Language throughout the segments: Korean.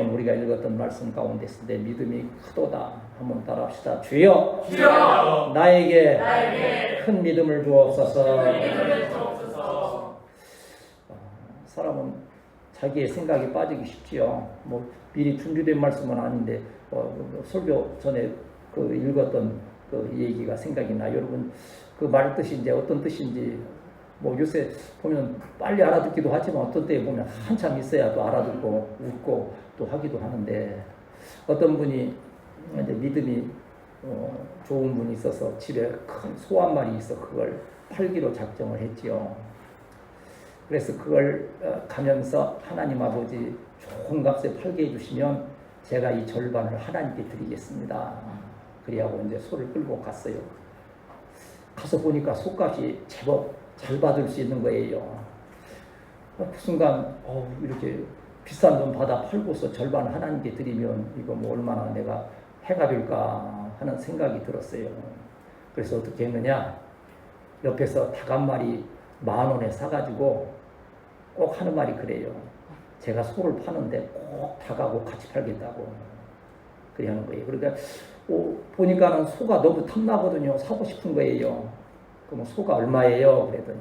우리가 읽었던 말씀 가운데 있을 때 믿음이 크도다. 한번 따라합시다. 주여, 주여 나에게 큰 믿음을 주옵소서. 사람은 자기의 생각이 빠지기 쉽지요. 뭐 미리 준비된 말씀은 아닌데 설교 전에 그 읽었던 그 얘기가 생각이 나. 여러분 그 말 뜻이 이제 어떤 뜻인지 뭐 요새 보면 빨리 알아듣기도 하지만 어떤 때에 보면 한참 있어야 또 알아듣고 웃고 또 하기도 하는데, 어떤 분이 이제 믿음이 좋은 분이 있어서 집에 큰 소 한 마리 있어 그걸 팔기로 작정을 했지요. 그래서 그걸 가면서 하나님 아버지 좋은 값에 팔게 해주시면 제가 이 절반을 하나님께 드리겠습니다. 그리하고 이제 소를 끌고 갔어요. 가서 보니까 소값이 제법 잘 받을 수 있는 거예요. 그 순간 이렇게 비싼 돈 받아 팔고서 절반 하나님께 드리면 이거 뭐 얼마나 내가 해가 될까 하는 생각이 들었어요. 그래서 어떻게 했느냐, 옆에서 닭 한 마리 10,000원에 사가지고 꼭 하는 말이 그래요. 제가 소를 파는데 꼭 닭하고 같이 팔겠다고 그래 하는 거예요. 그러니까 보니까는 소가 너무 탐나거든요. 사고 싶은 거예요. 그럼 소가 얼마예요? 그랬더니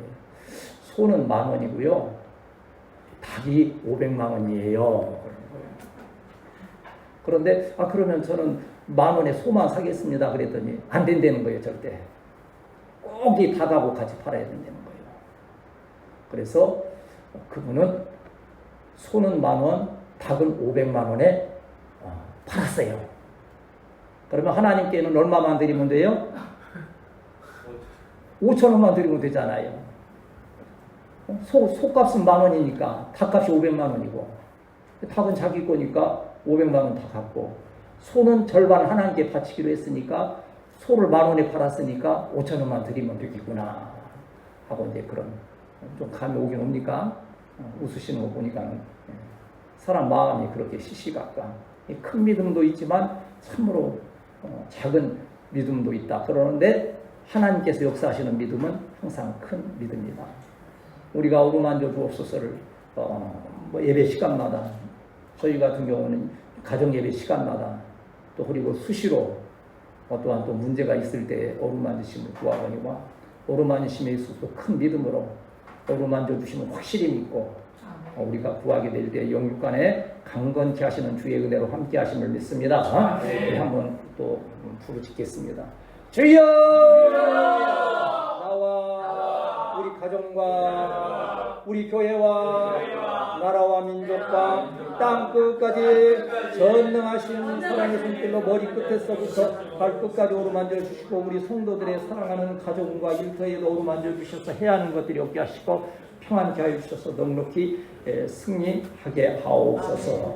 소는 10,000원이고요. 닭이 500만 원이에요. 그런데 그러면 저는 10,000원에 소만 사겠습니다. 그랬더니 안 된다는 거예요. 절대. 꼭 이 닭하고 같이 팔아야 된다는 거예요. 그래서 그분은 소는 10,000원, 닭은 500만 원에 팔았어요. 그러면 하나님께는 얼마만 드리면 돼요? 5,000원만 드리면 되잖아요. 소값은 10,000원이니까 닭값이 500만 원이고, 닭은 자기 거니까 500만 원 다 갖고, 소는 절반 하나님께 바치기로 했으니까 소를 10,000원에 팔았으니까 5,000원만 드리면 되겠구나 하고, 이제 그런 좀 감이 오긴 옵니까? 웃으시는 거 보니까 사람 마음이 그렇게 시시각각, 큰 믿음도 있지만 참으로 작은 믿음도 있다. 그러는데 하나님께서 역사하시는 믿음은 항상 큰 믿음이다. 우리가 어루만져 주옵소서를 뭐 예배 시간마다, 저희 같은 경우는 가정 예배 시간마다 또 그리고 수시로 또한 또 문제가 있을 때 어루만지심을 구하거니와 어루만지심에 있어서 큰 믿음으로 어루만져 주시면 확실히 믿고 우리가 구하게 될 때 영육간에 강건케 하시는 주의 은혜로 함께 하심을 믿습니다. 네. 한번 또 부르짖겠습니다. 주여! 나와 우리 가정과 우리 교회와 나라와 민족과 땅 끝까지 전능하신 사랑의 손길로 머리끝에서부터 발끝까지 오르만져 주시고, 우리 성도들의 사랑하는 가정과 일터에도 오르만져 주셔서 해야 하는 것들이 없게 하시고 평안케 하여 주셔서 넉넉히 승리하게 하옵소서.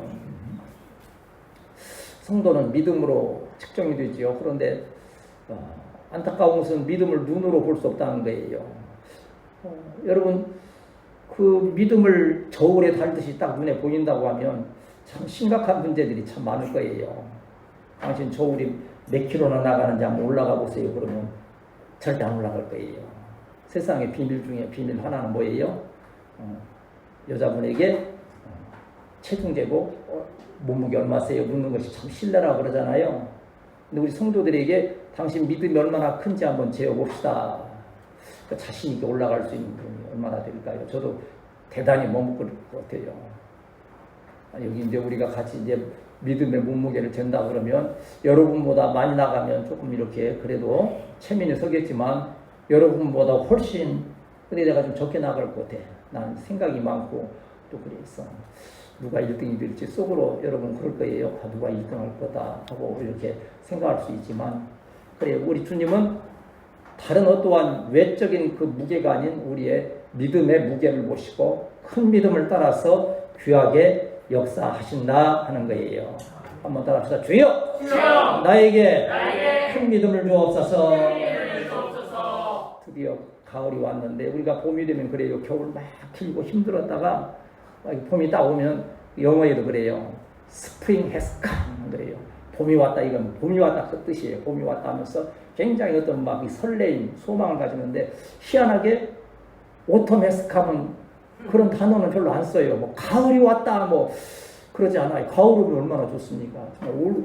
성도는 믿음으로 측정이 되지요. 그런데 안타까운 것은 믿음을 눈으로 볼 수 없다는 거예요. 여러분 그 믿음을 저울에 달듯이 딱 눈에 보인다고 하면 참 심각한 문제들이 참 많을 거예요. 당신 저울이 몇 킬로나 나가는지 한번 올라가 보세요. 그러면 절대 안 올라갈 거예요. 세상의 비밀 중에 비밀 하나는 뭐예요? 여자분에게 체중 재고 몸무게 얼마세요? 묻는 것이 참 신뢰라고 그러잖아요. 근데 우리 성도들에게 당신 믿음이 얼마나 큰지 한번 재어봅시다. 자신 있게 올라갈 수 있는 분이 얼마나 될까요? 저도 대단히 머뭇을 것 같아요. 여기 이제 우리가 같이 이제 믿음의 몸무게를 잰다 그러면 여러분보다 많이 나가면 조금 이렇게 그래도 체면이 서겠지만 여러분보다 훨씬, 근데 내가 좀 적게 나갈 것 같아. 난 생각이 많고 또 그랬어. 누가 1등이 될지 속으로 여러분 그럴 거예요. 누가 1등 할 거다 하고 이렇게 생각할 수 있지만, 그래 우리 주님은 다른 어떠한 외적인 그 무게가 아닌 우리의 믿음의 무게를 보시고 큰 믿음을 따라서 귀하게 역사하신다 하는 거예요. 한번 따라합시다. 주여! 나에게 큰 믿음을 주옵소서. 드디어 가을이 왔는데, 우리가 봄이 되면 그래요. 겨울 막 길고 힘들었다가 봄이 딱 오면, 영어에도 그래요. Spring has come 그래요. 봄이 왔다, 이건 봄이 왔다 그 뜻이에요. 봄이 왔다 하면서 굉장히 어떤 막 설레임, 소망을 가지는데, 희한하게 Autumn has come은 그런 단어는 별로 안 써요. 뭐 가을이 왔다, 뭐 그러지 않아요. 가을이 얼마나 좋습니까?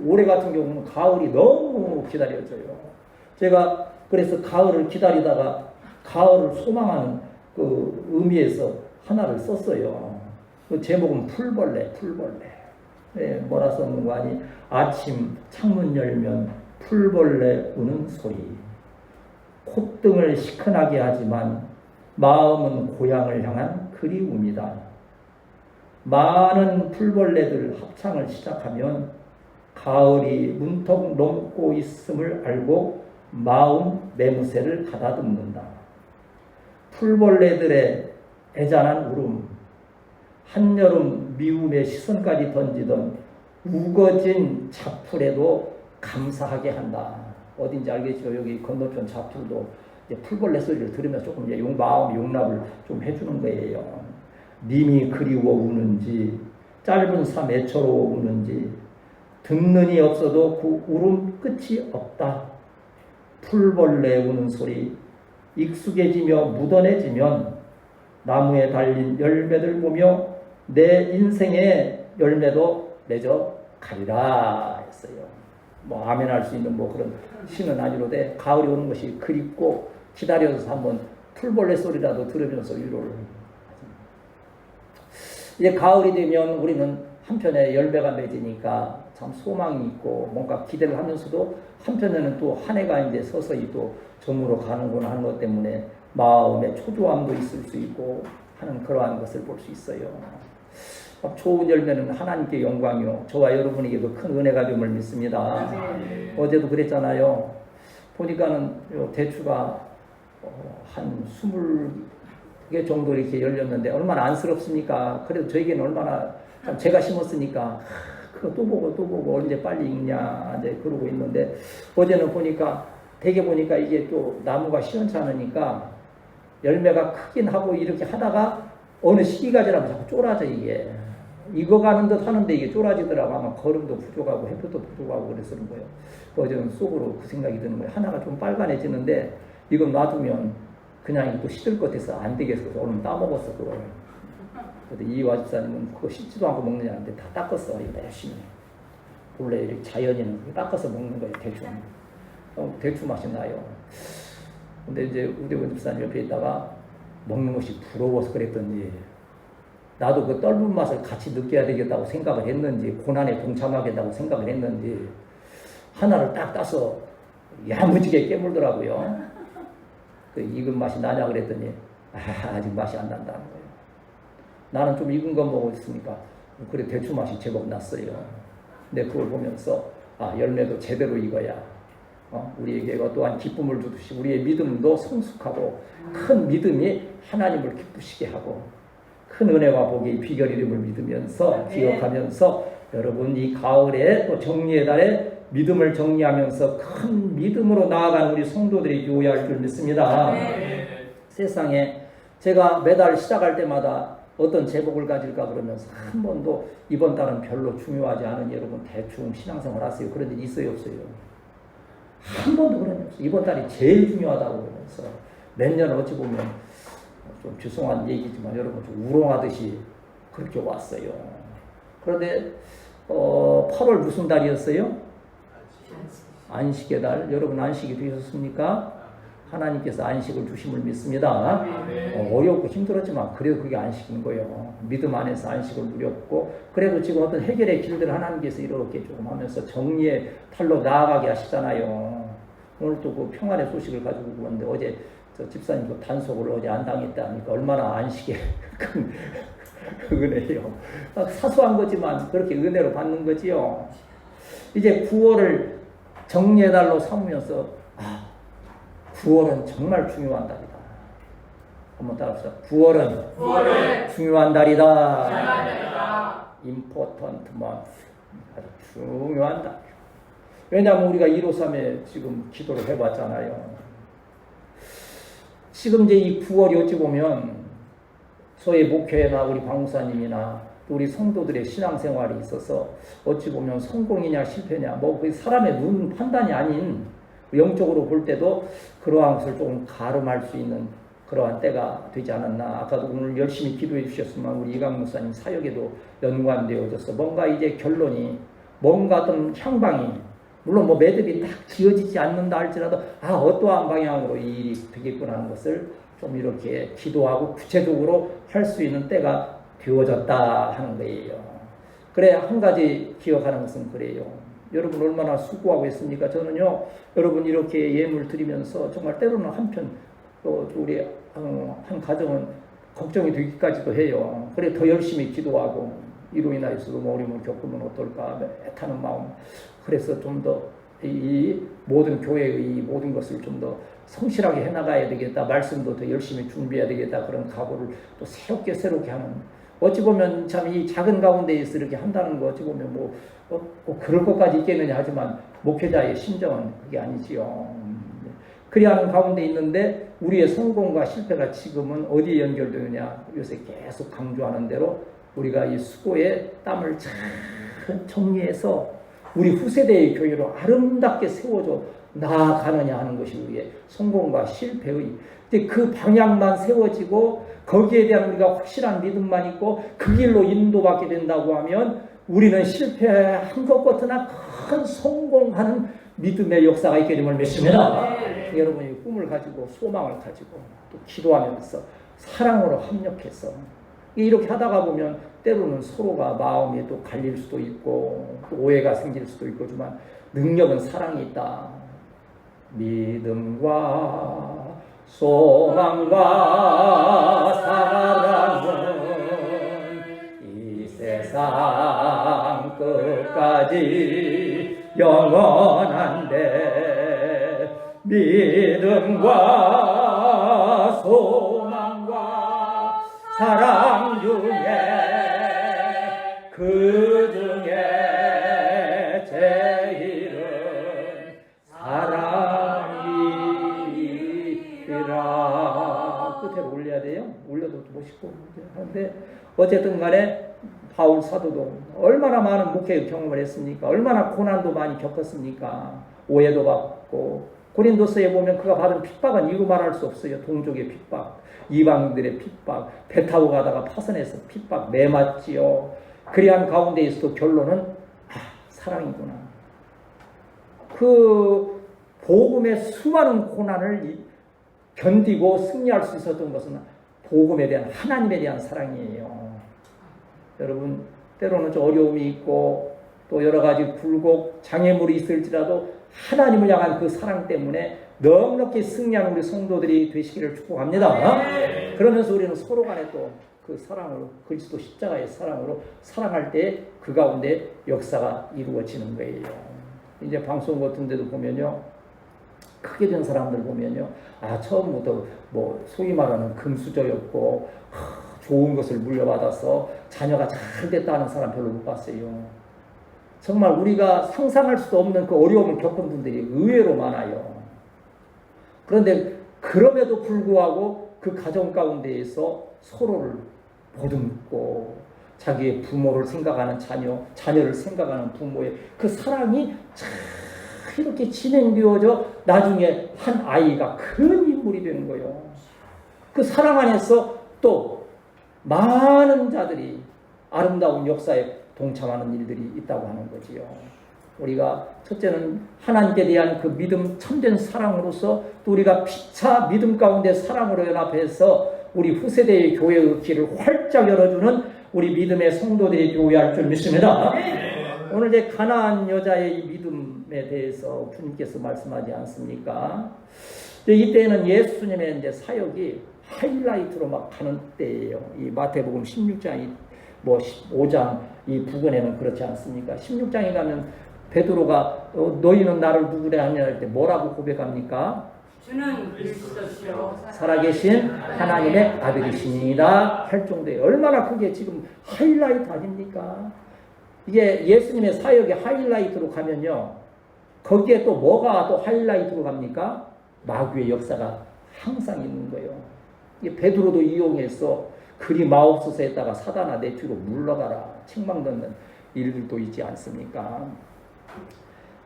올해 같은 경우는 가을이 너무 기다려져요. 제가 그래서 가을을 기다리다가 가을을 소망하는 그 의미에서 하나를 썼어요. 그 제목은 풀벌레. 네, 뭐라 썼는 거 아니? 아침 창문 열면 풀벌레 우는 소리. 콧등을 시큰하게 하지만 마음은 고향을 향한 그리움이다. 많은 풀벌레들 합창을 시작하면 가을이 문턱 넘고 있음을 알고 마음 매무새를 가다듬는다. 풀벌레들의 애잔한 울음, 한여름 미움의 시선까지 던지던 우거진 자풀에도 감사하게 한다. 어딘지 알겠죠? 여기 건너편 자풀도 풀벌레 소리를 들으면 조금 마음 용납을 좀 해주는 거예요. 님이 그리워 우는지, 짧은 삶 애처로워 우는지, 듣는 이 없어도 그 울음 끝이 없다. 풀벌레 우는 소리, 익숙해지며 묻어내지면 나무에 달린 열매들 보며 내 인생의 열매도 맺어 가리라 했어요. 뭐 아멘할 수 있는 뭐 그런 시는 아니로되 가을이 오는 것이 그립고 기다려서 한번 풀벌레 소리라도 들으면서 위로를. 이제 가을이 되면 우리는 한편에 열매가 맺으니까 참 소망이 있고 뭔가 기대를 하면서도 한편에는 또 한 해가 이제 서서히 또 저물어 가는구나 하는 것 때문에 마음에 초조함도 있을 수 있고 하는 그러한 것을 볼 수 있어요. 좋은 열매는 하나님께 영광이요. 저와 여러분에게도 큰 은혜가 됨을 믿습니다. 어제도 그랬잖아요. 보니까는 대추가 한 20개 정도 이렇게 열렸는데 얼마나 안쓰럽습니까? 그래도 저에게는 얼마나 제가 심었으니까 그거 또 보고 언제 빨리 익냐 이제 그러고 있는데 어제는 보니까 대개 보니까 이게 또 나무가 시원치 않으니까 열매가 크긴 하고 이렇게 하다가 어느 시기가 지나면 자꾸 쫄아져 이게 익어가는 듯 하는데 이게 쫄아지더라고. 아마 거름도 부족하고 햇볕도 부족하고 그래서는 거예요. 어제는 속으로 그 생각이 드는 거예요. 하나가 좀 빨간해지는데 이건 놔두면 그냥 또 시들 것 같아서 안 되겠어. 오늘 따먹었어 그걸. 근데 이와 집사님은 그거 씻지도 않고 먹느냐는데 다 닦았어. 이거 열심히. 원래 이렇게 자연인은 닦아서 먹는 거예요. 대추 맛이 나요. 근데 이제 우대원 집사님 옆에 있다가 먹는 것이 부러워서 그랬던지 나도 그 떫은 맛을 같이 느껴야 되겠다고 생각을 했는지 고난에 동참하겠다고 생각을 했는지 하나를 딱 따서 야무지게 깨물더라고요. 그 익은 맛이 나냐 그랬더니 아직 맛이 안 난다는 거예요. 나는 좀 익은 거 먹었으니까 그래 대추 맛이 제법 났어요. 근데 그걸 보면서 열매도 제대로 익어야 우리에게 또한 기쁨을 주듯이 우리의 믿음도 성숙하고 큰 믿음이 하나님을 기쁘시게 하고 큰 은혜와 복의 비결 이름을 믿으면서 기억하면서 여러분 이 가을에 또 정리의 달에 믿음을 정리하면서 큰 믿음으로 나아가는 우리 성도들이 교회할 줄 믿습니다. 세상에 제가 매달 시작할 때마다 어떤 제목을 가질까 그러면서 한 번도 이번 달은 별로 중요하지 않은 여러분 대충 신앙생활 하세요. 그런 일 있어요 없어요? 한 번도 그런 일 없어요. 이번 달이 제일 중요하다고 그러면서 몇 년 어찌 보면 좀 죄송한 얘기지만 여러분 좀 우롱하듯이 그렇게 왔어요. 그런데 8월 무슨 달이었어요? 안식의 달. 여러분 안식이 되셨습니까? 하나님께서 안식을 주심을 믿습니다. 어렵고 힘들었지만 그래도 그게 안식인 거예요. 믿음 안에서 안식을 누렸고 그래도 지금 어떤 해결의 길들을 하나님께서 이렇게 조금 하면서 정리의 탈로 나아가게 하시잖아요. 오늘 또 그 평안의 소식을 가지고 오는데 어제 저 집사님도 단속을 어제 안 당했다니까 얼마나 안식의 큰 은혜예요. 사소한 거지만 그렇게 은혜로 받는 거지요. 이제 9월을 정리의 달로 삼으면서 9월은 정말 중요한 달이다. 한번 따라합시다. 9월은 중요한 달이다. Important month. 아주 중요한 달. 왜냐하면 우리가 153에 지금 기도를 해봤잖아요. 지금 이제 이 9월이 어찌 보면 소위 목회나 우리 방무사님이나 우리 성도들의 신앙생활이 있어서 어찌 보면 성공이냐 실패냐 뭐 사람의 눈 판단이 아닌 영적으로 볼 때도 그러한 것을 조금 가름할 수 있는 그러한 때가 되지 않았나. 아까도 오늘 열심히 기도해 주셨지만 우리 이강 목사님 사역에도 연관되어져서 뭔가 이제 결론이 뭔가 어떤 향방이 물론 뭐 매듭이 딱 지어지지 않는다 할지라도 어떠한 방향으로 이 일이 되겠구나 하는 것을 좀 이렇게 기도하고 구체적으로 할 수 있는 때가 되어졌다 하는 거예요. 그래 한 가지 기억하는 것은 그래요. 여러분 얼마나 수고하고 있습니까? 저는요 여러분 이렇게 예물 드리면서 정말 때로는 한편 또 우리 한 가정은 걱정이 되기까지도 해요. 그래 더 열심히 기도하고 이로 인하여서도 뭐 어려움을 겪으면 어떨까 애타는 마음. 그래서 좀 더 이 모든 교회의 이 모든 것을 좀 더 성실하게 해나가야 되겠다. 말씀도 더 열심히 준비해야 되겠다. 그런 각오를 또 새롭게 하는. 어찌 보면 참 이 작은 가운데에서 이렇게 한다는 거 어찌 보면 뭐 그럴 것까지 있겠느냐 하지만 목회자의 심정은 그게 아니지요. 그래야 하는 가운데 있는데 우리의 성공과 실패가 지금은 어디에 연결되느냐. 요새 계속 강조하는 대로 우리가 이 수고의 땀을 잘 정리해서 우리 후세대의 교회로 아름답게 세워져 나아가느냐 하는 것이 우리의 성공과 실패의 이제 그 방향만 세워지고 거기에 대한 우리가 확실한 믿음만 있고 그 길로 인도받게 된다고 하면 우리는 실패한 것 같으나 큰 성공하는 믿음의 역사가 있게 됨을 믿습니다. 여러분이 꿈을 가지고 소망을 가지고 또 기도하면서 사랑으로 합력해서 이렇게 하다가 보면 때로는 서로가 마음이 또 갈릴 수도 있고 또 오해가 생길 수도 있지만 능력은 사랑이 있다. 믿음과 소망과 사랑은 이 세상 끝까지 영원한데 믿음과 소망과 사랑 중에 그 중에 제일은 사랑이라. 끝에 올려야 돼요. 올려도 멋있고 하는데 어쨌든 간에 바울 사도도 얼마나 많은 목회 경험을 했습니까? 얼마나 고난도 많이 겪었습니까? 오해도 받고 고린도서에 보면 그가 받은 핍박은 이루 말할 수 없어요. 동족의 핍박, 이방인들의 핍박, 배 타고 가다가 파선에서 핍박 매맞지요. 그리한 가운데에서도 결론은 사랑이구나. 그 복음의 수많은 고난을 견디고 승리할 수 있었던 것은 복음에 대한 하나님에 대한 사랑이에요. 여러분 때로는 좀 어려움이 있고 또 여러 가지 굴곡 장애물이 있을지라도 하나님을 향한 그 사랑 때문에 넉넉히 승리하는 우리 성도들이 되시기를 축복합니다. 그러면서 우리는 서로 간에 또 그 사랑으로 그리스도 십자가의 사랑으로 사랑할 때 그 가운데 역사가 이루어지는 거예요. 이제 방송 같은 데도 보면요 크게 된 사람들 보면요 처음부터 뭐 소위 말하는 금수저였고 좋은 것을 물려받아서 자녀가 잘 됐다 하는 사람 별로 못 봤어요. 정말 우리가 상상할 수도 없는 그 어려움을 겪은 분들이 의외로 많아요. 그런데 그럼에도 불구하고 그 가정 가운데에서 서로를 보듬고 자기의 부모를 생각하는 자녀를 생각하는 부모의 그 사랑이 참 이렇게 진행되어져 나중에 한 아이가 큰 인물이 되는 거예요. 그 사랑 안에서 또 많은 자들이 아름다운 역사에 동참하는 일들이 있다고 하는 거지요. 우리가 첫째는 하나님께 대한 그 믿음 참된 사랑으로서 또 우리가 피차 믿음 가운데 사랑으로 연합해서 우리 후세대의 교회의 길을 활짝 열어주는 우리 믿음의 성도들이 교회할 줄 믿습니다. 오늘 이제 가나안 여자의 믿음에 대해서 주님께서 말씀하지 않습니까? 이때는 예수님의 이제 사역이 하이라이트로 막 가는 때예요. 이 마태복음 16장이 뭐 15장 이 부근에는 그렇지 않습니까? 16장에 가면 베드로가 너희는 나를 누구래 하냐 할 때 뭐라고 고백합니까? 주는 그리스도시요 살아계신 하나님의 아들이시니라 할 정도에 얼마나 그게 지금 하이라이트 아닙니까? 이게 예수님의 사역의 하이라이트로 가면요 거기에 또 뭐가 또 하이라이트로 갑니까? 마귀의 역사가 항상 있는 거예요. 이게 베드로도 이용해서 그리 마옵소서 했다가 사단아 내 뒤로 물러가라 책망 듣는 일들도 있지 않습니까?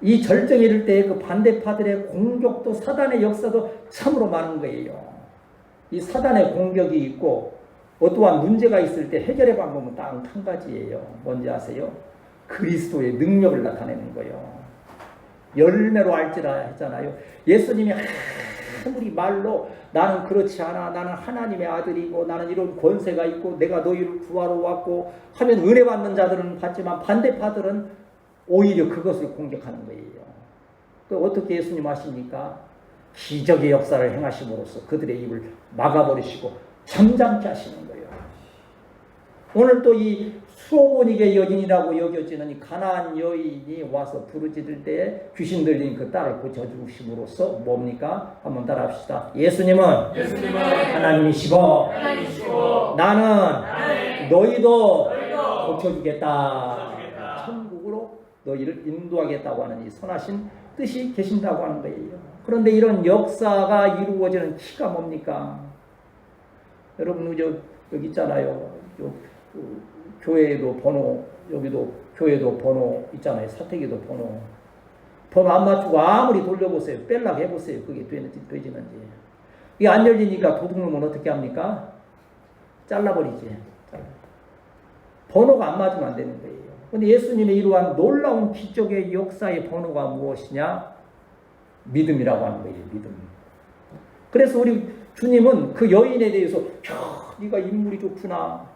이 절정에 이를 때 그 반대파들의 공격도 사단의 역사도 참으로 많은 거예요. 이 사단의 공격이 있고 어떠한 문제가 있을 때 해결의 방법은 딱 한 가지예요. 뭔지 아세요? 그리스도의 능력을 나타내는 거예요. 열매로 알지라 했잖아요. 예수님이 아무리 말로 나는 그렇지 않아, 나는 하나님의 아들이고 나는 이런 권세가 있고 내가 너희를 구하러 왔고 하면 은혜 받는 자들은 받지만 반대파들은 오히려 그것을 공격하는 거예요. 또 어떻게 예수님 하십니까? 기적의 역사를 행하심으로써 그들의 입을 막아버리시고 잠잠케 하시는 거예요. 오늘 또 이 수로보니게 여인이라고 여겨지는 이 가나안 여인이 와서 부르짖을 때에 귀신 들린 그 딸을 고쳐주심으로써 뭡니까? 한번 따라합시다. 예수님은 하나님이시고 나는 너희도 고쳐주겠다. 천국으로 너희를 인도하겠다고 하는 이 선하신 뜻이 계신다고 하는 거예요. 그런데 이런 역사가 이루어지는 키가 뭡니까? 여러분 여기 있잖아요. 교회에도 번호, 여기도 교회도 번호 있잖아요. 사택에도 번호 안 맞추고 아무리 돌려보세요. 뺄락 해보세요. 그게 되지는지. 이게 안 열리니까 도둑놈은 어떻게 합니까? 잘라버리지. 번호가 안 맞으면 안 되는 거예요. 근데 예수님의 이러한 놀라운 기적의 역사의 번호가 무엇이냐? 믿음이라고 하는 거예요. 믿음. 그래서 우리 주님은 그 여인에 대해서 네가 인물이 좋구나,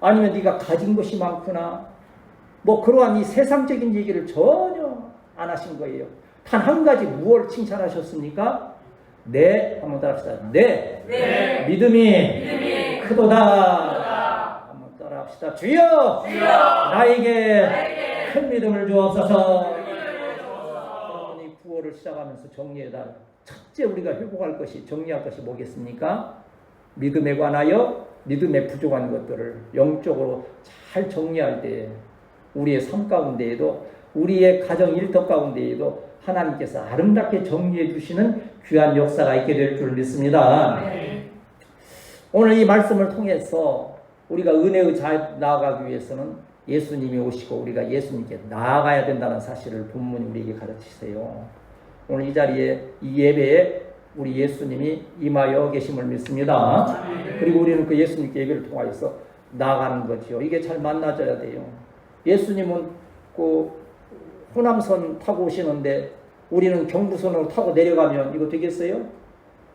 아니면 네가 가진 것이 많구나, 뭐 그러한 이 세상적인 얘기를 전혀 안 하신 거예요. 단 한 가지 무엇을 칭찬하셨습니까? 네, 한번 따라합시다. 네. 믿음이 크도다. 한번 따라합시다. 주여 나에게 큰 믿음을 주옵소서. 여러분이 구호를 시작하면서 정리해다. 첫째 우리가 회복할 것이, 정리할 것이 뭐겠습니까? 믿음에 관하여 믿음에 부족한 것들을 영적으로 잘 정리할 때 우리의 삶 가운데에도, 우리의 가정 일터 가운데에도 하나님께서 아름답게 정리해 주시는 귀한 역사가 있게 될 줄 믿습니다. 오늘 이 말씀을 통해서 우리가 은혜의 자에 나아가기 위해서는 예수님이 오시고 우리가 예수님께 나아가야 된다는 사실을 본문이 우리에게 가르치세요. 오늘 이 자리에, 이 예배에 우리 예수님이 임하여 계심을 믿습니다. 그리고 우리는 그 예수님께 예배를 통하여서 나아가는 거죠. 이게 잘 만나져야 돼요. 예수님은 그 호남선 타고 오시는데 우리는 경부선으로 타고 내려가면 이거 되겠어요?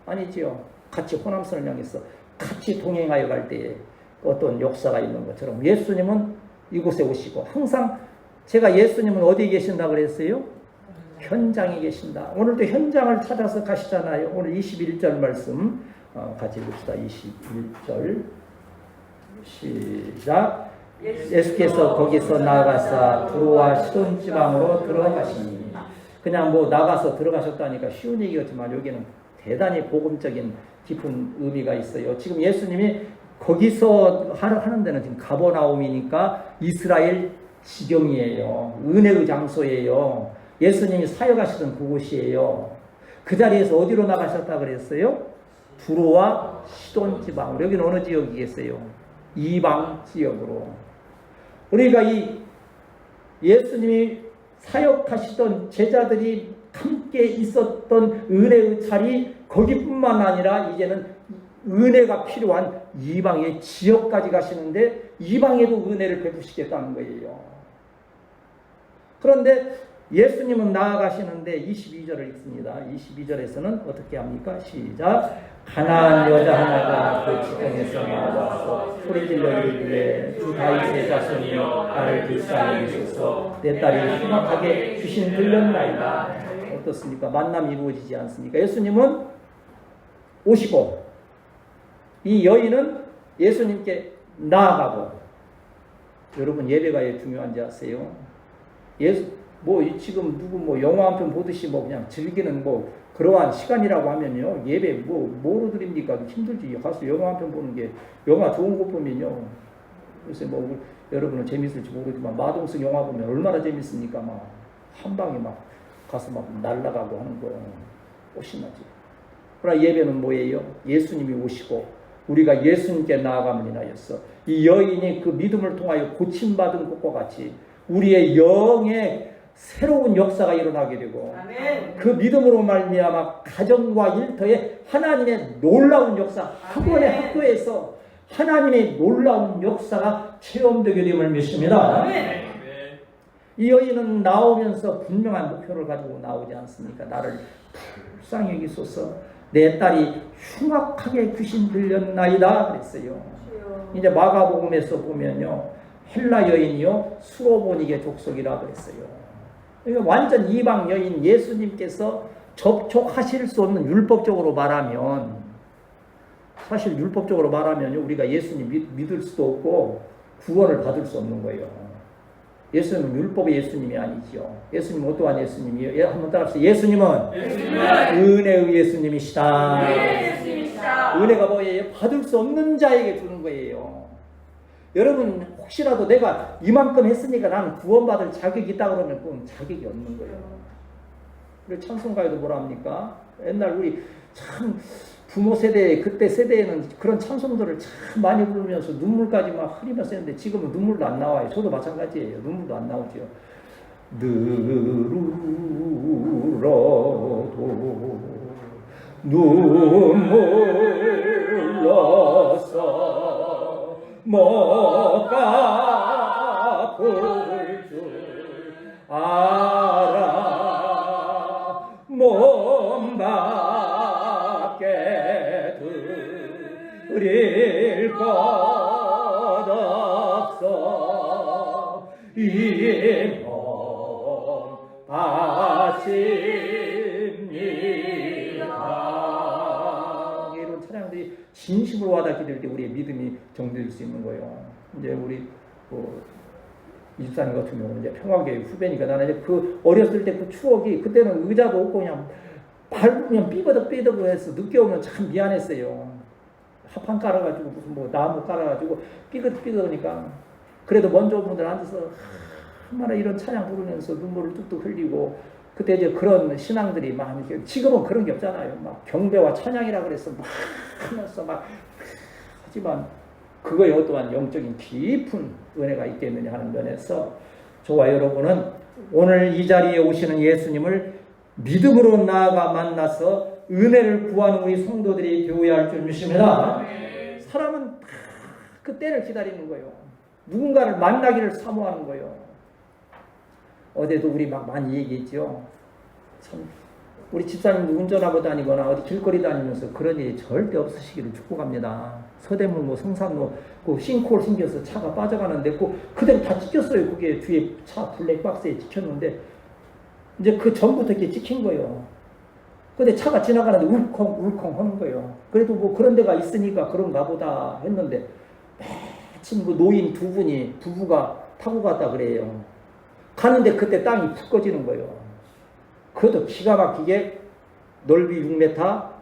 아니지요. 같이 호남선을 향해서 같이 동행하여 갈 때에 어떤 역사가 있는 것처럼 예수님은 이곳에 오시고, 항상 제가 예수님은 어디에 계신다 그랬어요? 현장에 계신다. 오늘도 현장을 찾아서 가시잖아요. 오늘 21절 말씀 같이 봅시다. 21절 시작. 예수께서 거기서 나아가사 두로와 시돈 지방으로 들어가시니. 그냥 뭐 나가서 들어가셨다니까 쉬운 얘기였지만 여기는 대단히 복음적인 깊은 의미가 있어요. 지금 예수님이 거기서 하는 데는 지금 가버나움이니까 이스라엘 지경이에요. 은혜의 장소예요. 예수님이 사역하시던 그곳이에요. 그 자리에서 어디로 나가셨다 그랬어요? 두로와 시돈 지방으로. 여기는 어느 지역이겠어요? 이방 지역으로. 우리가 이 예수님이 사역하시던 제자들이 함께 있었던 은혜의 자리, 거기뿐만 아니라 이제는 은혜가 필요한 이방의 지역까지 가시는데 이방에도 은혜를 베푸시겠다는 거예요. 그런데 예수님은 나아가시는데 22절을 읽습니다. 22절에서는 어떻게 합니까? 시작. 가나안 여자 하나가 그 지경에서 나와서 소리질러 이르기를 주 다윗의 자손이여 나를 불쌍히 여기소서. 내 딸이 흉악하게 귀신 들렸나이다. 어떻습니까? 만남이 이루어지지 않습니까? 예수님은 오시고 이 여인은 예수님께 나아가고. 여러분, 예배가 왜 중요한지 아세요? 지금 누구 영화 한 편 보듯이 그냥 즐기는 그러한 시간이라고 하면요, 예배 뭐로 드립니까? 힘들지. 가서 영화 한 편 보는 게, 영화 좋은 거 보면요, 요새 여러분은 재밌을지 모르지만 마동석 영화 보면 얼마나 재밌습니까? 한 방에 가서 날아가고 하는 거 신나지. 그러나 예배는 뭐예요? 예수님이 오시고 우리가 예수님께 나아가면 인하여서 이 여인이 그 믿음을 통하여 고침받은 것과 같이 우리의 영의 새로운 역사가 일어나게 되고 아멘. 그 믿음으로 말미암아 가정과 일터에 하나님의 놀라운 역사, 학원의 학교에서 하나님의 놀라운 역사가 체험되게 됨을 믿습니다. 아멘. 이 여인은 나오면서 분명한 목표를 가지고 나오지 않습니까? 나를 불쌍히 여기소서, 내 딸이 흉악하게 귀신 들렸나이다 그랬어요. 이제 마가복음에서 보면요, 헬라 여인이요 수로보니게 족속이라 그랬어요. 그러니까 완전 이방 여인, 예수님께서 접촉하실 수 없는, 율법적으로 말하면, 사실 율법적으로 말하면 우리가 예수님 믿을 수도 없고 구원을 받을 수 없는 거예요. 예수님은 율법의 예수님이 아니죠. 예수님은 어떠한 예수님이에요? 한번 따라합시다. 예수님은 은혜의 예수님이시다. 은혜가 뭐예요? 받을 수 없는 자에게 주는 거예요. 여러분, 혹시라도 내가 이만큼 했으니까 나는 구원받을 자격이 있다 그러면 그건 자격이 없는 거예요. 그리고 찬송가에도 뭐라 합니까? 옛날 우리 참 부모 세대, 그때 세대에는 그런 찬송들을 참 많이 부르면서 눈물까지 막 흐리면서 했는데 지금은 눈물도 안 나와요. 저도 마찬가지예요. 눈물도 안 나오죠. 늘어도 눈물 흘러서 못 갚을 줄 알아 몸 밖에 드릴 것 없어 이 몸 바칩니다. 이런 찬양들이 진심으로 와닿게 될 때 우리의 믿음이 정될 수 있는 거예요. 이제 우리 이집사님 같은 경우는 이제 평화교회 후배니까 나는 이제 그 어렸을 때 그 추억이, 그때는 의자도 없고 그냥 밟으면 삐거덕삐거덕해서 늦게 오면 참 미안했어요. 합판 깔아가지고 무슨 뭐 나무 깔아가지고 삐거덕삐거덕하니까 그래도 먼저 온 분들 앉아서 얼마나 이런 찬양 부르면서 눈물을 뚝뚝 흘리고, 그때 이제 그런 신앙들이 많이, 지금은 그런 게 없잖아요. 막 경배와 찬양이라 그래서 막 하면서 막 하지만 그거에 어떠한 영적인 깊은 은혜가 있겠느냐 하는 면에서 저와 여러분은 오늘 이 자리에 오시는 예수님을 믿음으로 나아가 만나서 은혜를 구하는 우리 성도들이 되어야 할 줄 믿습니다. 사람은 다 그 때를 기다리는 거예요. 누군가를 만나기를 사모하는 거예요. 어제도 우리 막 많이 얘기했죠. 참 우리 집사님도 운전하고 다니거나 어디 길거리 다니면서 그런 일이 절대 없으시기를 축복합니다. 서대문 뭐 성산로 그 싱크홀 생겨서 차가 빠져가는데 그대로 다 찍혔어요. 그게 뒤에 차 블랙박스에 찍혔는데 이제 그 전부터 이렇게 찍힌 거예요. 근데 차가 지나가는데 울컹울컹 하는 거예요. 그래도 뭐 그런 데가 있으니까 그런가 보다 했는데 마침 그 노인 두 분이 부부가 타고 갔다 그래요. 가는데 그때 땅이 푹 꺼지는 거예요. 그것도 기가 막히게 넓이 6m,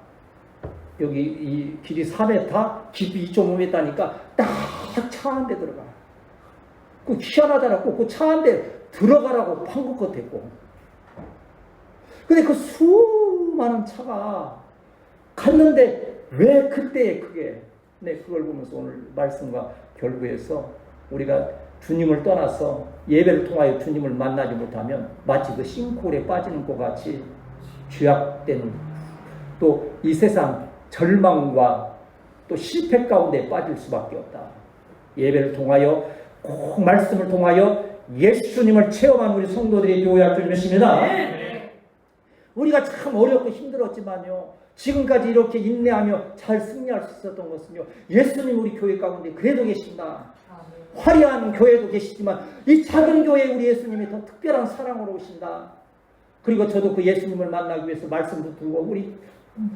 여기 이 길이 4m, 깊이 2.5m니까 딱 차 한 대 들어가. 그 희한하더라고. 그 차 한 대 들어가라고 판국 같았고. 근데 그 수많은 차가 갔는데 왜 그때 그게, 네, 그걸 보면서 오늘 말씀과 결부해서 우리가 주님을 떠나서 예배를 통하여 주님을 만나지 못하면 마치 그 싱크홀에 빠지는 것 같이 죄악된, 또 이 세상 절망과 또 실패 가운데 빠질 수밖에 없다. 예배를 통하여, 꼭 말씀을 통하여 예수님을 체험한 우리 성도들이 되어야 할 줄 믿습니다. 우리가 참 어렵고 힘들었지만요, 지금까지 이렇게 인내하며 잘 승리할 수 있었던 것은요, 예수님 우리 교회 가운데 그래도 계신다. 화려한 교회도 계시지만 이 작은 교회에 우리 예수님이 더 특별한 사랑으로 오신다. 그리고 저도 그 예수님을 만나기 위해서 말씀도 들고, 우리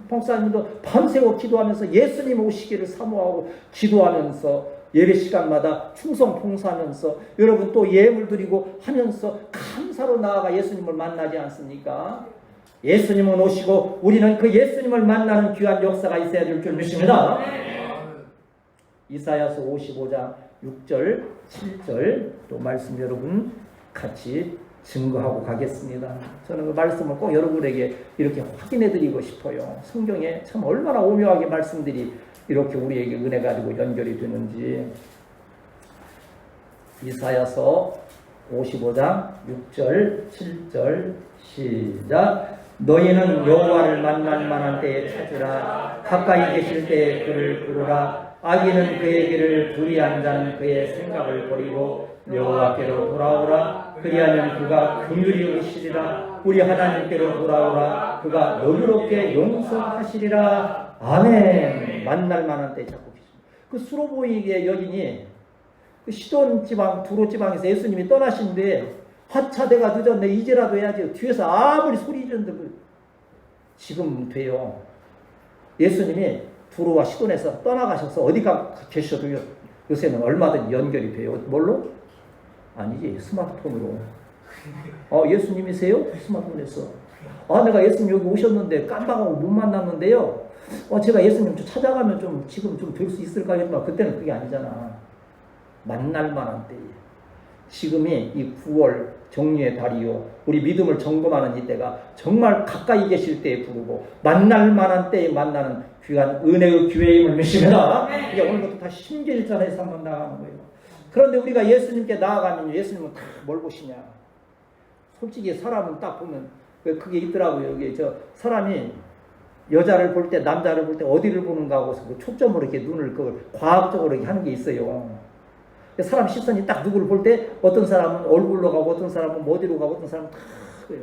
목사님도 밤새워 기도하면서 예수님 오시기를 사모하고 기도하면서 예배 시간마다 충성 봉사하면서 여러분 또 예물 드리고 하면서 감사로 나아가 예수님을 만나지 않습니까? 예수님은 오시고 우리는 그 예수님을 만나는 귀한 역사가 있어야 될 줄 믿습니다. 이사야서 55장 6절, 7절 또 말씀 여러분 같이 증거하고 가겠습니다. 저는 그 말씀을 꼭 여러분에게 이렇게 확인해 드리고 싶어요. 성경에 참 얼마나 오묘하게 말씀들이 이렇게 우리에게 은혜 가지고 연결이 되는지. 이사야서 55장 6절 7절 시작. 너희는 여호와를 만날 만한 때에 찾으라. 가까이 계실 때에 그를 부르라. 악인은 그의 길을 불의한 자는 그의 생각을 버리고 여호와께로 돌아오라. 그리하면 그가 긍휼히 여기시리라. 우리 하나님께로 돌아오라. 그가 너그럽게 용서하시리라. 아멘. 만날 만한 때에 찾고 계십니다. 그 수로보이의 여인이 그 시돈 지방, 두로 지방에서 예수님이 떠나신데 하차 내가 늦었네 이제라도 해야지. 뒤에서 아무리 소리 지르는데 지금 돼요. 예수님이 두로와 시돈에서 떠나가셔서 어디가 계셔도 요새는 얼마든지 연결이 돼요. 뭘로? 아니지, 스마트폰으로. 예수님이세요? 스마트폰에서. 내가 예수님 여기 오셨는데 깜빡하고 못 만났는데요. 제가 예수님 좀 찾아가면 좀 지금 좀 될 수 있을까 했지만 그때는 그게 아니잖아. 만날 만한 때에. 지금이 이 9월 정리의 달이요. 우리 믿음을 점검하는 이때가 정말 가까이 계실 때에 부르고 만날 만한 때에 만나는 귀한 은혜의 기회임을 믿습니다. 이게 오늘부터 다시 심기일전에서 한번 나가는 거예요. 그런데 우리가 예수님께 나아가면 예수님은 다 뭘 보시냐. 솔직히 사람은 딱 보면 그게 있더라고요. 여기 사람이 여자를 볼 때 남자를 볼 때 어디를 보는가 하고 초점으로 이렇게 눈을 과학적으로 이렇게 하는 게 있어요. 사람 시선이 딱 누구를 볼 때 어떤 사람은 얼굴로 가고 어떤 사람은 어디로 가고 어떤 사람은 다 그래요.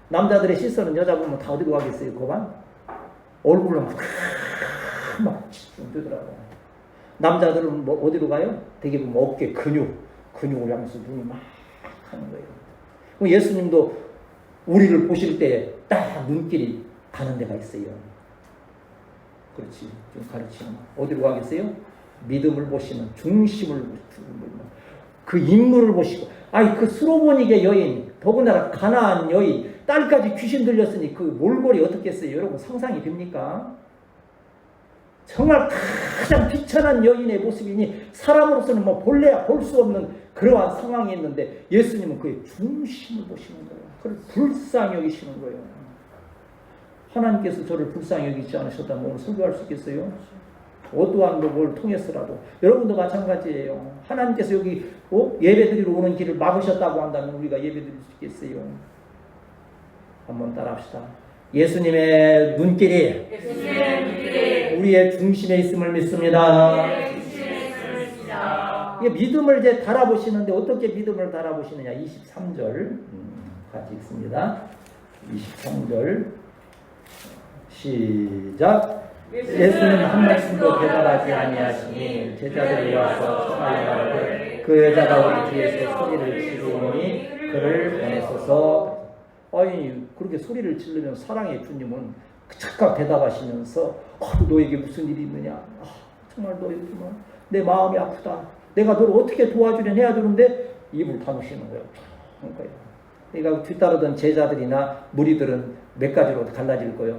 남자들의 시선은 여자 보면 다 어디로 가겠어요? 그만 얼굴로 막 집중되더라고요. 남자들은 뭐 어디로 가요? 되게 보면 어깨 근육을 향해서 눈이 막 하는 거예요. 그럼 예수님도 우리를 보실 때 딱 눈길이 가는 데가 있어요. 그렇지. 좀 가르치는 어디로 가겠어요? 믿음을 보시는 중심을 그 인물을 보시고 그 수로보니게 여인 더군다나 가나안 여인 딸까지 귀신 들렸으니 그 몰골이 어떻겠어요? 여러분 상상이 됩니까? 정말 가장 비천한 여인의 모습이니 사람으로서는 뭐 볼래야 볼 수 없는 그러한 상황이 있는데 예수님은 그의 중심을 보시는 거예요. 그걸 불쌍히 여기시는 거예요. 하나님께서 저를 불쌍히 여기지 않으셨다면 오늘 설교할 수 있겠어요? 어떠한 걸 통해서라도 여러분도 마찬가지예요. 하나님께서 여기 예배드리러 오는 길을 막으셨다고 한다면 우리가 예배드릴 수 있겠어요? 한번 따라합시다. 예수님의 눈길이 우리의 중심에 있음을 믿습니다. 이게 믿음을 이제 달아보시는데 어떻게 믿음을 달아보시느냐? 23절 같이 읽습니다. 23절 시작. 예수는 한 말씀도 대답하지 아니하시니 제자들이 와서 청하여 가로되 그 여자가 우리 뒤에서 소리를 지르니 그를 보내소서. 그렇게 소리를 지르면 사랑의 주님은 즉각 대답하시면서 너에게 무슨 일이 있느냐. 정말 너희들만 내 마음이 아프다. 내가 너를 어떻게 도와주려 해야 되는데 입을 다무시는 거예요. 그러니까 뒤따르던 제자들이나 무리들은 몇 가지로 갈라질 거예요.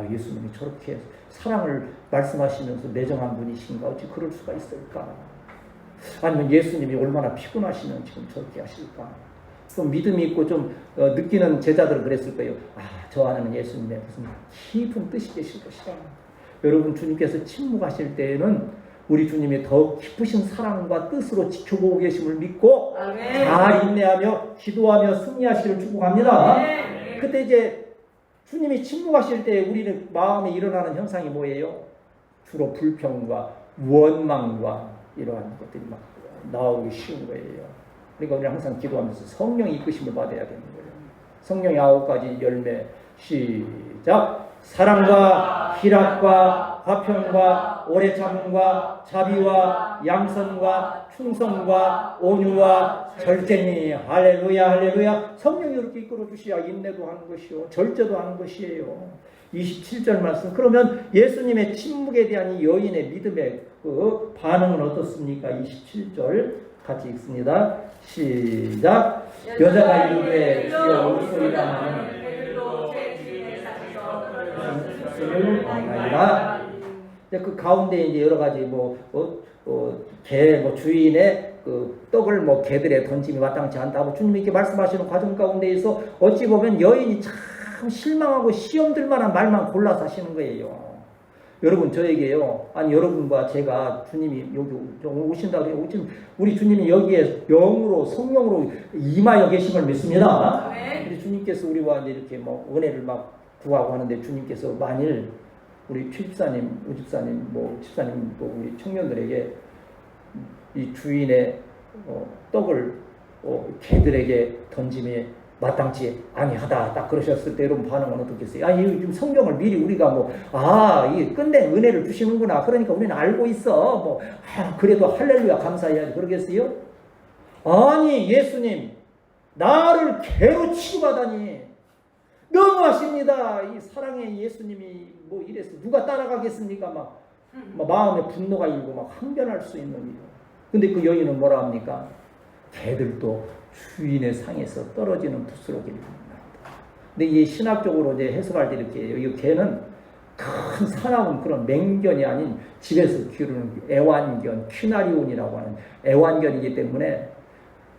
예수님이 저렇게 사랑을 말씀하시면서 매정한 분이신가? 어찌 그럴 수가 있을까? 아니면 예수님이 얼마나 피곤하시면 지금 저렇게 하실까? 좀 믿음이 있고 좀 느끼는 제자들은 그랬을 거예요. 저 안에는 예수님의 무슨 깊은 뜻이 계실 것이다. 여러분 주님께서 침묵하실 때에는 우리 주님이 더 깊으신 사랑과 뜻으로 지켜보고 계심을 믿고 아멘. 잘 인내하며 기도하며 승리하시기를 축복합니다. 아멘. 그때 이제 주님이 침묵하실 때 우리는 마음에 일어나는 현상이 뭐예요? 주로 불평과 원망과 이러한 것들이 막 나오기 쉬운 거예요. 그러니까 우리는 항상 기도하면서 성령의 이끄심을 받아야 되는 거예요. 성령의 9가지 열매 시작. 사랑과 희락과 화평과 오래 참음과 자비와 양선과 충성과 온유와 절제니. 할렐루야 할렐루야. 성령이 이렇게 이끌어 주셔야 인내도 하는 것이요 절제도 하는 것이에요. 27절 말씀. 그러면 예수님의 침묵에 대한 이 여인의 믿음의 그 반응은 어떻습니까? 27절 같이 읽습니다. 시작. 여자가 이르되 주여 올소이다 하니 그 가운데 이제 여러 가지 개 주인의 그 떡을 개들에 던짐이 마땅치 않다고 주님이 이렇게 말씀하시는 과정 가운데에서 어찌 보면 여인이 참 실망하고 시험들 만한 말만 골라서 하시는 거예요. 여러분 저에게요. 아니 여러분과 제가 주님이 여기 오신다고 해요. 우리 주님이 여기에 영으로 성령으로 임하여 계심을 믿습니다. 네. 우리 주님께서 우리와 이제 이렇게 뭐 은혜를 막 구하고 하는데 주님께서 만일 우리 최집사님, 우집사님, 뭐 집사님, 뭐 우리 청년들에게 이 주인의 떡을 개들에게 던짐에 마땅치 아니하다 딱 그러셨을 때 여러분 반응은 어떻겠어요? 이 지금 성경을 미리 우리가 이게 끝내 은혜를 주시는구나. 그러니까 우리는 알고 있어. 그래도 할렐루야 감사해야지. 그러겠어요? 아니 예수님 나를 개로 취급하다니 너무하십니다. 이 사랑의 예수님이 이래서 누가 따라가겠습니까? 막 마음에 분노가 일고 막 항변할 수 있는 일. 근데 그 여인은 뭐라 합니까? 개들도 주인의 상에서 떨어지는 부스러기를 합니다. 근데 이 신학적으로 이제 해석할 때 이렇게 해요. 이 개는 큰 사나운 그런 맹견이 아닌 집에서 기르는 애완견, 퀴나리온이라고 하는 애완견이기 때문에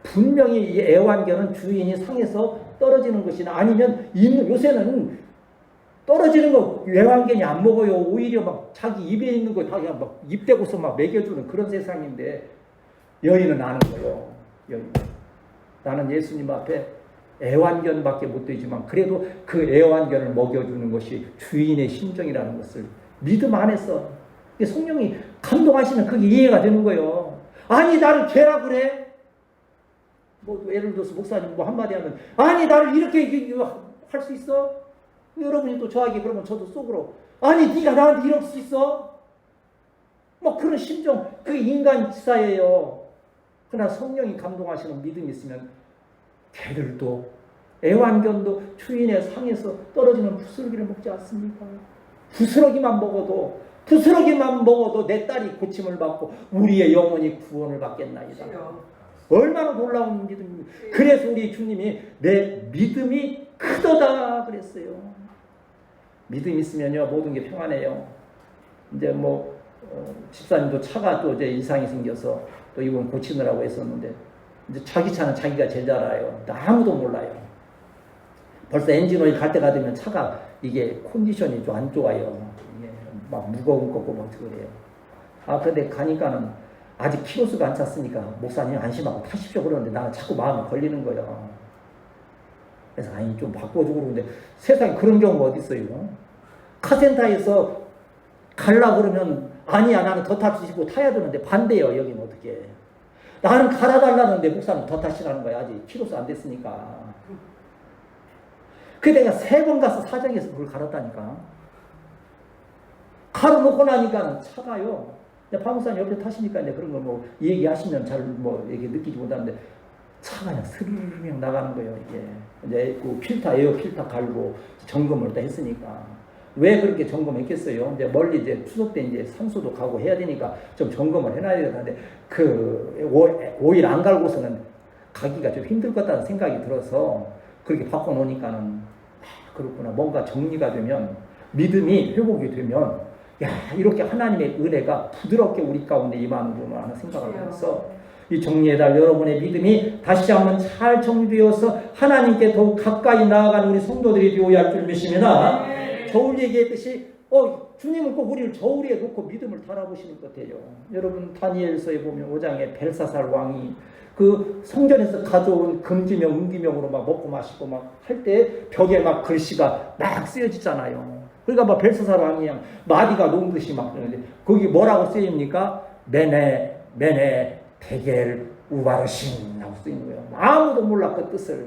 분명히 이 애완견은 주인이 상에서 떨어지는 것이나 아니면 요새는 떨어지는 거 애완견이 안 먹어요. 오히려 막 자기 입에 있는 거 다 그냥 막 입 대고서 막 먹여주는 그런 세상인데 여인은 아는 거예요. 여인. 나는 예수님 앞에 애완견밖에 못 되지만 그래도 그 애완견을 먹여주는 것이 주인의 심정이라는 것을 믿음 안에서 성령이 감동하시면 그게 이해가 되는 거예요. 아니 나를 개라 그래? 예를 들어서 목사님 한마디 하면 아니 나를 이렇게 할 수 있어? 여러분이 또 저에게 그러면 저도 속으로 아니 네가 나한테 이럴 수 있어? 그런 심정 그게 인간 지사예요. 그러나 성령이 감동하시는 믿음이 있으면 개들도 애완견도 주인의 상에서 떨어지는 부스러기를 먹지 않습니까? 부스러기만 먹어도 내 딸이 고침을 받고 우리의 영혼이 구원을 받겠나이다. 얼마나 놀라운 믿음입니까? 그래서 우리 주님이 내 믿음이 크도다 그랬어요. 믿음이 있으면요 모든 게 평안해요. 이제 집사님도 차가 또 이제 이상이 생겨서 또 이건 고치느라고 했었는데 이제 자기 차는 자기가 제일 잘 알아요. 아무도 몰라요. 벌써 엔진오일 갈 때가 되면 차가 이게 컨디션이 좀 안 좋아요. 이게 막 무거운 거고 막 그래요. 그런데 가니까는 아직 키로수가 안 찼으니까 목사님 안심하고 타십시오 그러는데 나는 자꾸 마음이 걸리는 거예요. 그래서 좀 바꿔주고 그러는데 세상에 그런 경우가 어디 있어요? 카센터에서 갈라 그러면 아니야 나는 더 타시고 타야 되는데 반대요. 여기는 어떻게 나는 갈아달라는데 목사는 더 타시라는 거야. 아직 키로수 안 됐으니까. 그 내가 3번 가서 사정해서 그걸 갈았다니까. 갈아놓고 나니까 차가요. 파무사님 옆에 타시니까 이제 그런 거 얘기하시면 잘 이게 느끼지 못하는데 차가 그냥 스르르 그냥 나가는 거예요. 이게 이제 그 에어 필터 갈고 점검을 다 했으니까 왜 그렇게 점검했겠어요? 이제 멀리 이제 추석 때 이제 산소도 가고 해야 되니까 좀 점검을 해놔야 되는데 오일 안 갈고서는 가기가 좀 힘들 것 같다는 생각이 들어서 그렇게 바꿔놓으니까는 그렇구나. 뭔가 정리가 되면 믿음이 회복이 되면 이렇게 하나님의 은혜가 부드럽게 우리 가운데 임하는구나 하는 생각을 하면서 이 정리해달 여러분의 믿음이 다시 한번 잘 정리되어서 하나님께 더욱 가까이 나아가는 우리 성도들이 되어야 할 줄 믿습니다. 저울 얘기했듯이 주님은 꼭 우리를 저울에 놓고 믿음을 달아보시는 것 같아요. 여러분 다니엘서에 보면 5장에 벨사살 왕이 그 성전에서 가져온 금지명 은기명으로 막 먹고 마시고 막 할 때 벽에 막 글씨가 막 쓰여지잖아요. 그러니까 벨사살 왕이 그냥 마디가 녹듯이 막 그러는데 거기 뭐라고 쓰입니까? 메네 데겔 우바르신이라고 쓰이는 거예요. 아무도 몰라 그 뜻을.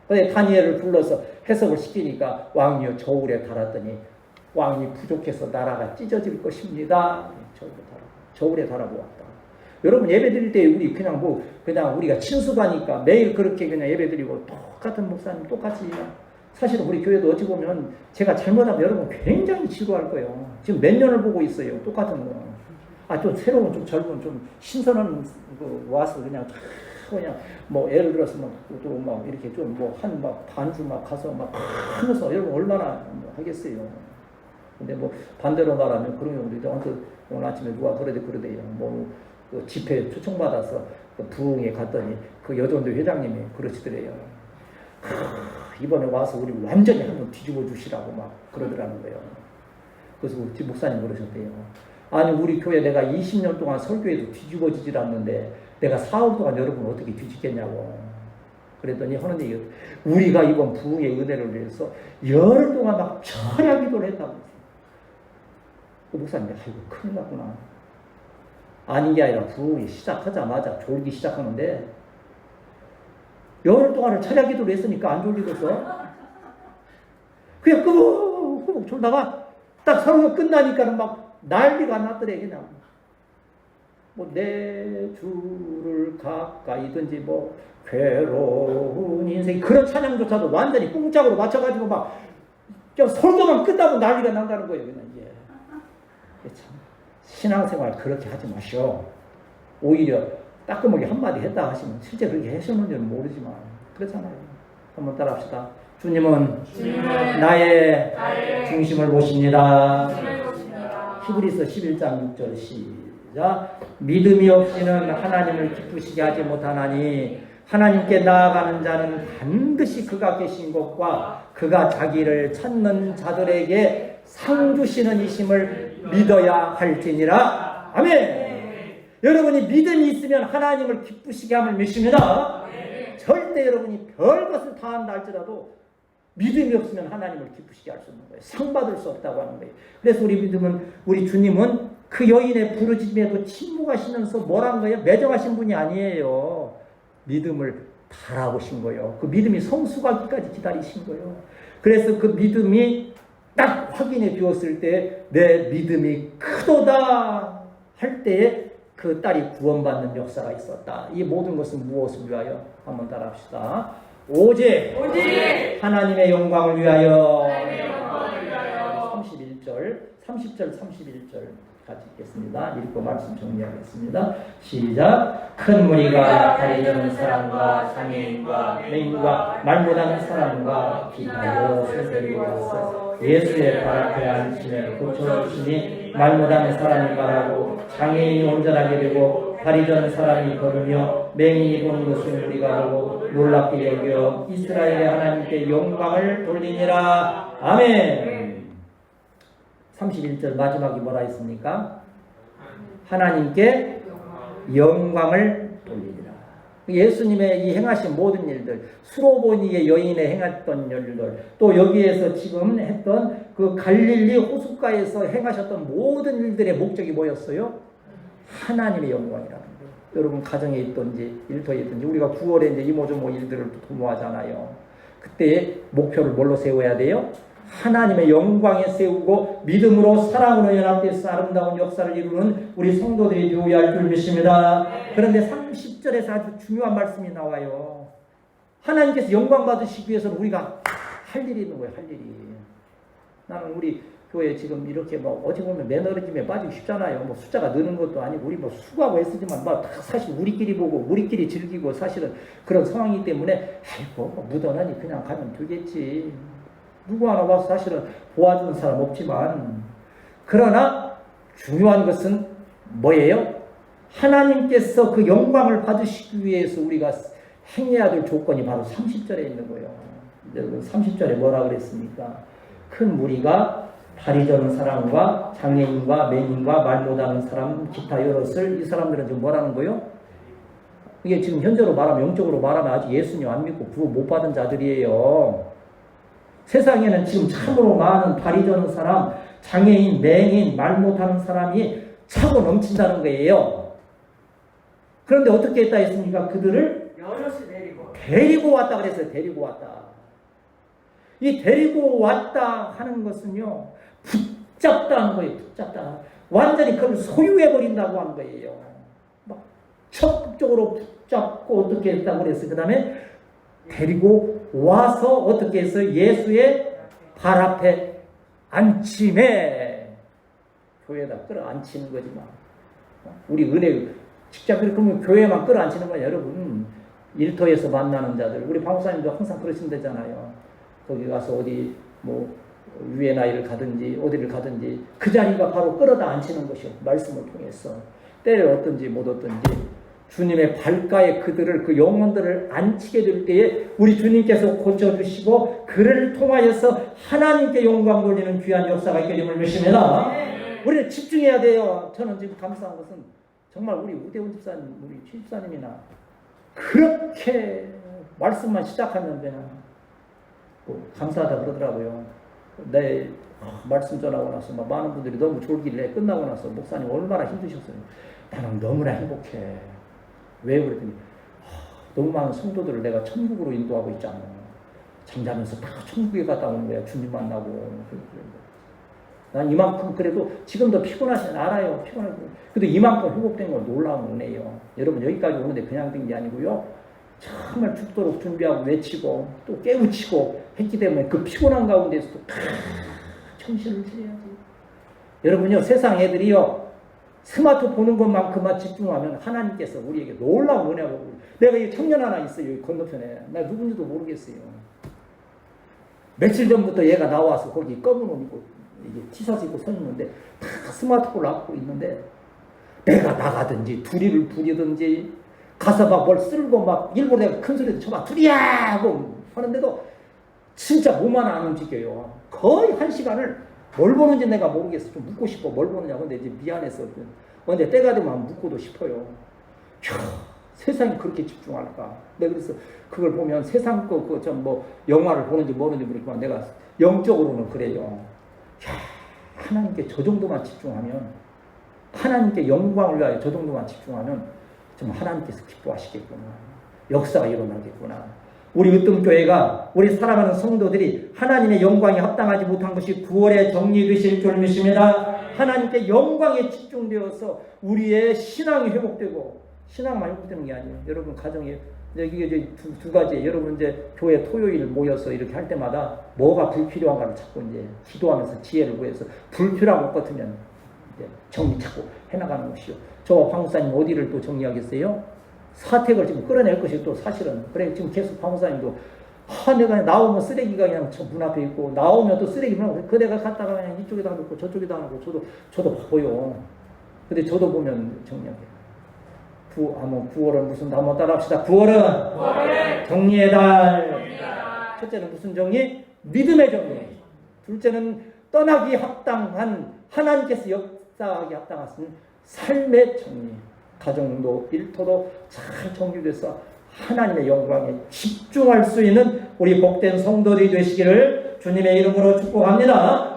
근데 다니엘을 불러서 해석을 시키니까 왕이여 저울에 달았더니 왕이 부족해서 나라가 찢어질 것입니다. 저울에 달아보았다. 여러분 예배 드릴 때 우리 그냥 우리가 친숙하니까 매일 그렇게 그냥 예배 드리고 똑같은 목사님 똑같이 사실은 우리 교회도 어찌 보면 제가 잘못하면 여러분 굉장히 지루할 거예요. 지금 몇 년을 보고 있어요. 똑같은 거. 좀 새로운 좀 젊은 좀 신선한 와서 그냥 예를 들어서 이렇게 좀 반주 반주 가서 하면서 여러분 얼마나 하겠어요. 근데 반대로 말하면 그런 경우도 저한테 오늘 아침에 누가 그러대요. 그 집회 초청받아서 그 부흥에 갔더니 그 여전도 회장님이 그러시더래요. 이번에 와서 우리 완전히 한번 뒤집어 주시라고 막 그러더라는 거예요. 그래서 우리 목사님 그러셨대요. 아니 우리 교회 내가 20년 동안 설교에도 뒤집어지질 않는데 내가 4월 동안 여러분 어떻게 뒤집겠냐고. 그랬더니 하는 얘기가 우리가 이번 부흥의 은혜를 위해서 열흘 동안 막 철야 기도를 했다고. 그 목사님 아이고 큰일 났구나. 아닌 게 아니라 부흥이 시작하자마자 졸기 시작하는데 열흘 동안을 철야 기도를 했으니까 안 졸리겠어. 그냥 끄벅끄벅 졸다가 딱 설교 끝나니까는 막 난리가 났더래. 그냥 뭐 내 주를 가까이든지 뭐 괴로운 인생 그런 찬양조차도 완전히 꽁짝으로 맞춰가지고 막 설교만 끝나고 난리가 난다는 거예요. 그냥 이게 참 신앙생활 그렇게 하지 마시오. 오히려 따끔하게 한마디 했다 하시면 실제 그렇게 하셨는지는 모르지만 그렇잖아요. 한번 따라합시다. 주님은 나의 중심을 보십니다. 히브리서 11장 6절 시작. 믿음이 없이는 하나님을 기쁘시게 하지 못하나니 하나님께 나아가는 자는 반드시 그가 계신 것과 그가 자기를 찾는 자들에게 상 주시는 이심을 믿어야 할지니라. 아멘. 여러분이 믿음이 있으면 하나님을 기쁘시게 함을 믿습니다. 절대 여러분이 별것을 다 한다 할지라도 믿음이 없으면 하나님을 기쁘시게 할 수 없는 거예요. 상 받을 수 없다고 하는 거예요. 그래서 우리 주님은 그 여인의 부르짖음에도 침묵하시면서 뭐란 거예요? 매정하신 분이 아니에요. 믿음을 바라보신 거예요. 그 믿음이 성숙하기까지 기다리신 거예요. 그래서 그 믿음이 딱 확인해 비웠을 때 내 믿음이 크도다 할 때에 그 딸이 구원받는 역사가 있었다. 이 모든 것은 무엇을 위하여? 한번 따라합시다. 오직 하나님의 영광을 위하여. 31절, 30절, 31절 같이 읽겠습니다. 읽고 말씀 정리하겠습니다. 시작. 큰 무리가 다리 저는 사람과 장애인과 맹인과 말 못하는 사람과 기다려 데리고 와서 예수의 발 앞에 앉히며 고쳐주시니 말 못하는 사람이 말하고 장애인이 온전하게 되고 다리 저는 사람이 걸으며 맹인이 보는 것을 우리가 보고 놀랍게 여겨 이스라엘의 하나님께 영광을 돌리니라. 아멘. 31절 마지막이 뭐라 했습니까? 하나님께 영광을 돌리리라. 예수님의 이 행하신 모든 일들, 수로보니의 여인의 행했던 일들, 또 여기에서 지금 했던 그 갈릴리 호숫가에서 행하셨던 모든 일들의 목적이 뭐였어요? 하나님의 영광이라는 거예요. 여러분 가정에 있든지 일터에 있든지 우리가 9월에 이제 이모저모 일들을 도모하잖아요. 그때 목표를 뭘로 세워야 돼요? 하나님의 영광에 세우고 믿음으로 사랑으로 연합돼서 아름다운 역사를 이루는 우리 성도들이 되어야 할 줄 믿습니다. 그런데 30절에서 아주 중요한 말씀이 나와요. 하나님께서 영광 받으시기 위해서는 우리가 할 일이 있는 거예요. 할 일이. 나는 우리 교회 지금 이렇게 뭐 어찌 보면 매너리즘에 빠지기 쉽잖아요. 뭐 숫자가 느는 것도 아니고 우리 뭐 수고하고 애쓰지만 뭐 다 사실 우리끼리 보고 우리끼리 즐기고 사실은 그런 상황이기 때문에 아이고 묻어나니 그냥 가면 되겠지. 누구 하나 와서 사실은 도와주는 사람 없지만 그러나 중요한 것은 뭐예요? 하나님께서 그 영광을 받으시기 위해서 우리가 행해야 될 조건이 바로 30절에 있는 거예요. 30절에 뭐라 그랬습니까? 큰 무리가 다리 저는 사람과 장애인과 맹인과 말 못하는 사람 기타 여럿을 이 사람들은 지금 뭐라는 거예요? 이게 지금 현재로 말하면 영적으로 말하면 아직 예수님 안 믿고 구원 못 받은 자들이에요. 세상에는 지금 참으로 많은 다리 저는 사람, 장애인, 맹인, 말 못하는 사람이 차고 넘친다는 거예요. 그런데 어떻게 했다 했습니까? 그들을 데리고 왔다 그랬어요. 데리고 왔다. 이 데리고 왔다 하는 것은요, 붙잡다는 거예요. 붙잡다. 완전히 그걸 소유해버린다고 한 거예요. 막 적극적으로 붙잡고 어떻게 했다고 그랬어요. 그 다음에 데리고 와서 어떻게 했어요? 예수의 발 앞에 앉힘에. 교회에다 끌어앉히는 거지만 우리 은혜 직접 그러면 교회만 끌어앉히는 거냐 여러분. 일터에서 만나는 자들 우리 방사님도 항상 그러신다잖아요. 거기 가서 어디 뭐 유엔아이를 가든지 어디를 가든지 그 자리가 바로 끌어다 앉히는 것이요. 말씀을 통해서 때를 얻든지 못 얻든지 주님의 발가에 그들을 그 영혼들을 앉히게 될 때에 우리 주님께서 고쳐주시고 그를 통하여서 하나님께 영광 돌리는 귀한 역사가 있게 됨을 믿습니다. 우리는 집중해야 돼요. 저는 지금 감사한 것은 정말 우리 우대훈 집사님, 우리 최 집사님이나 그렇게 말씀만 시작하면 그냥 감사하다 그러더라고요. 내 말씀 전하고 나서 많은 분들이 너무 졸길래 끝나고 나서 목사님 얼마나 힘드셨어요. 나는 너무나 행복해. 왜 그랬더니 너무 많은 성도들을 내가 천국으로 인도하고 있잖아. 잠자면서 다 천국에 갔다 오는 거야. 주님 만나고. 난 이만큼 그래도 지금도 피곤하시는 알아요. 피곤하고. 그래도 이만큼 회복된 건 놀라운 은혜예요. 여러분 여기까지 오는데 그냥 된 게 아니고요. 정말 죽도록 준비하고 외치고 또 깨우치고 했기 때문에 그 피곤한 가운데서도 정신을 차려야지. 여러분요 세상 애들이요 스마트 보는 것만큼만 집중하면 하나님께서 우리에게 놀라운 은혜하고 내가 이 청년 하나 있어요. 여기 건너편에. 나 누군지도 모르겠어요. 며칠 전부터 얘가 나와서 거기 검은 옷 입고 이게 티셔츠 입고 서 있는데 다 스마트폰을 갖고 있는데 내가 나가든지 둘이를 부리든지 가서 막 뭘 쓸고 막 일부러 내가 큰 소리도 쳐봐 둘이야 하고 하는데도 진짜 몸만 안 움직여요. 거의 1시간을 뭘 보는지 내가 모르겠어. 좀 묻고 싶어. 뭘 보느냐. 근데 이제 미안해서. 근데 때가 되면 묻고도 싶어요. 휴, 세상이 그렇게 집중할까. 내가 그래서 그걸 보면 세상 뭐 영화를 보는지 모르는지 모르지만 내가 영적으로는 그래요. 야, 하나님께 저 정도만 집중하면 하나님께 영광을 위하여 저 정도만 집중하면 정말 하나님께서 기뻐하시겠구나. 역사가 일어나겠구나. 우리 으뜸교회가 우리 사랑하는 성도들이 하나님의 영광에 합당하지 못한 것이 9월에 정리되실 줄 믿습니다. 하나님께 영광에 집중되어서 우리의 신앙이 회복되고 신앙만 회복되는 게 아니에요. 여러분 가정에 이게 두 가지 여러분 이제 교회 토요일 모여서 이렇게 할 때마다 뭐가 불필요한가를 찾고 이제 기도하면서 지혜를 구해서 불필요한 것 같으면 이제 정리 찾고 해나가는 것이요. 저 황사님 어디를 또 정리하겠어요? 사택을 지금 끌어낼 것이 또 사실은 그래 지금 계속 황사님도 내가 나오면 쓰레기가 그냥 저 문 앞에 있고 나오면 또 쓰레기만 그 내가 갔다가 그냥 이쪽에다 놓고 저쪽에다 놓고 저도 바빠요. 근데 저도 보면 정리하게. 9월은 무슨 한번 따라합시다. 9월은 정리의 달. 첫째는 무슨 정리? 믿음의 정리. 둘째는 떠나기 합당한 하나님께서 역사하기 합당하신 삶의 정리. 가정도 일터도 잘 정리돼서 하나님의 영광에 집중할 수 있는 우리 복된 성도들이 되시기를 주님의 이름으로 축복합니다.